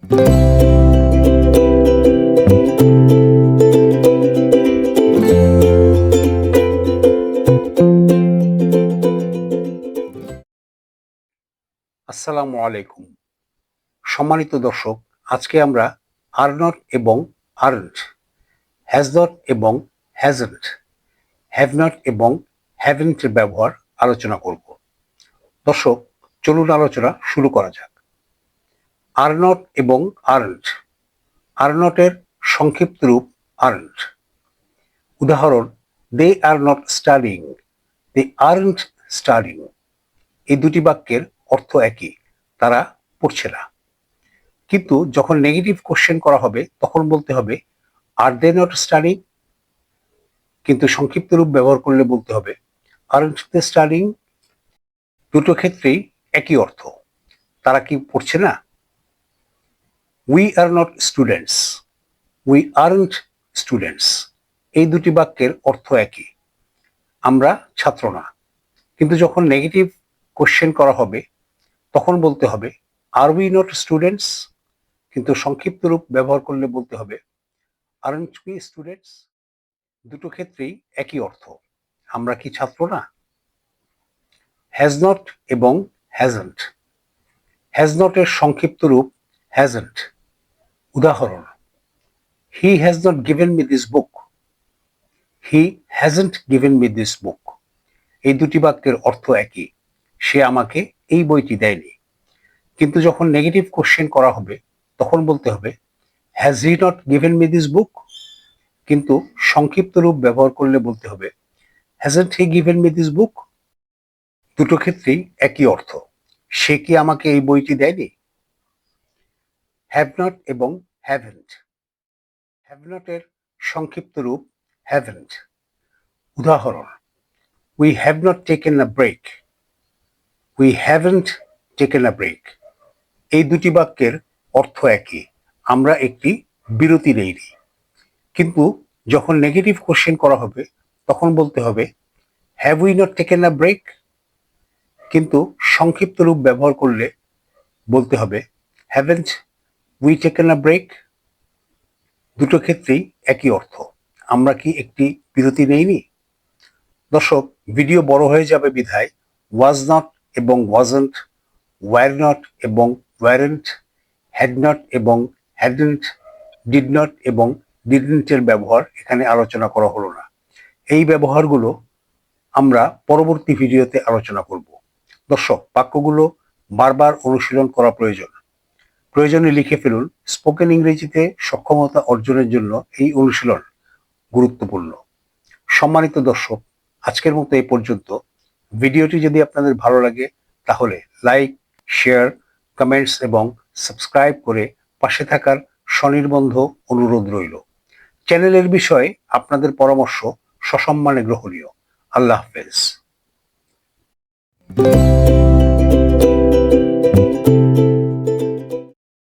আসসালামু আলাইকুম। সম্মানিত দর্শক, আজকে আমরা আর নট এবং আরন্ট, হ্যাজ নট এবং হ্যাজন্ট, হ্যাভ নট এবং হ্যাভেন্ট এর ব্যবহার আলোচনা করব। দর্শক, চলুন আলোচনা শুরু করা যাক। আর নট এবং আরন্ট। আর নটের সংক্ষিপ্ত রূপ আরন্ট। উদাহরণ: they are not studying, they aren't studying. এই দুটি বাক্যের অর্থ একই, তারা পড়ছে না। কিন্তু যখন নেগেটিভ কোশ্চেন করা হবে তখন বলতে হবে আর দে নট স্টাডিং, কিন্তু সংক্ষিপ্ত রূপ ব্যবহার করলে বলতে হবে আরন্ট দে স্টাডিং। দুটো ক্ষেত্রেই একই অর্থ, তারা কি পড়ছে না। We are not students, we aren't students. এই দুটি বাক্যের অর্থ একই, আমরা ছাত্র না। কিন্তু যখন নেগেটিভ কোশ্চেন করা হবে তখন বলতে হবে আর উই নট স্টুডেন্টস, কিন্তু সংক্ষিপ্ত রূপ ব্যবহার করলে বলতে হবে আরন্ট উই স্টুডেন্টস। দুটো ক্ষেত্রেই একই অর্থ, আমরা কি ছাত্র না। হ্যাজ নট এবং হ্যাজন্ট। হ্যাজ নটের সংক্ষিপ্ত রূপ হ্যাজন্ট। উদাহরণ: he has not given me this book, he hasn't given me this book. এই দুটি বাক্যের অর্থ একই, সে আমাকে এই বইটি দেয়নি। কিন্তু যখন নেগেটিভ কোশ্চেন করা হবে তখন বলতে হবে has he not given me this book, কিন্তু সংক্ষিপ্ত রূপ ব্যবহার করলে বলতে হবে hasn't he given me this book. দুটো ক্ষেত্রেই একই অর্থ, সে কি আমাকে এই বইটি দেয়নি। হ্যাভ নট এবং হ্যাভেন্ট। হ্যাভ নটের সংক্ষিপ্ত রূপ হ্যাভেন্ট। উদাহরণ: we have not taken a break, we haven't taken a break. এই দুটি বাক্যের অর্থ একই, আমরা একটি বিরতি নেইনি। কিন্তু যখন নেগেটিভ কোশ্চেন করা হবে তখন বলতে হবে have we not taken a break, কিন্তু সংক্ষিপ্ত রূপ ব্যবহার করলে বলতে হবে haven't we taken a break. দুটো ক্ষেত্রেই একই অর্থ, আমরা কি একটি বিরতি নেইনি। দর্শক, ভিডিও বড় হয়ে যাবে বিধায় ওয়াজ নট এবং ওয়াজন্ট, ওয়্যার নট এবং ওয়্যারেন্ট, হ্যাড নট এবং হ্যাডন্ট, ডিড নট এবং ডিডন্টের ব্যবহার এখানে আলোচনা করা হলো না। এই ব্যবহারগুলো আমরা পরবর্তী ভিডিওতে আলোচনা করব। দর্শক, বাক্যগুলো বারবার অনুশীলন করা প্রয়োজন। প্রয়োজনে লিখে ফেলুন। স্পোকেন ইংরেজিতে সক্ষমতা অর্জনের জন্য এই অনুশীলন গুরুত্বপূর্ণ। সম্মানিত দর্শক, আজকের মতো এই পর্যন্ত। ভিডিওটি যদি আপনাদের ভালো লাগে তাহলে লাইক, শেয়ার, কমেন্টস এবং সাবস্ক্রাইব করে পাশে থাকার স্বনির্বন্ধ অনুরোধ রইল। চ্যানেলের বিষয়ে আপনাদের পরামর্শ সসম্মানে গ্রহণীয়। আল্লাহ হাফেজ।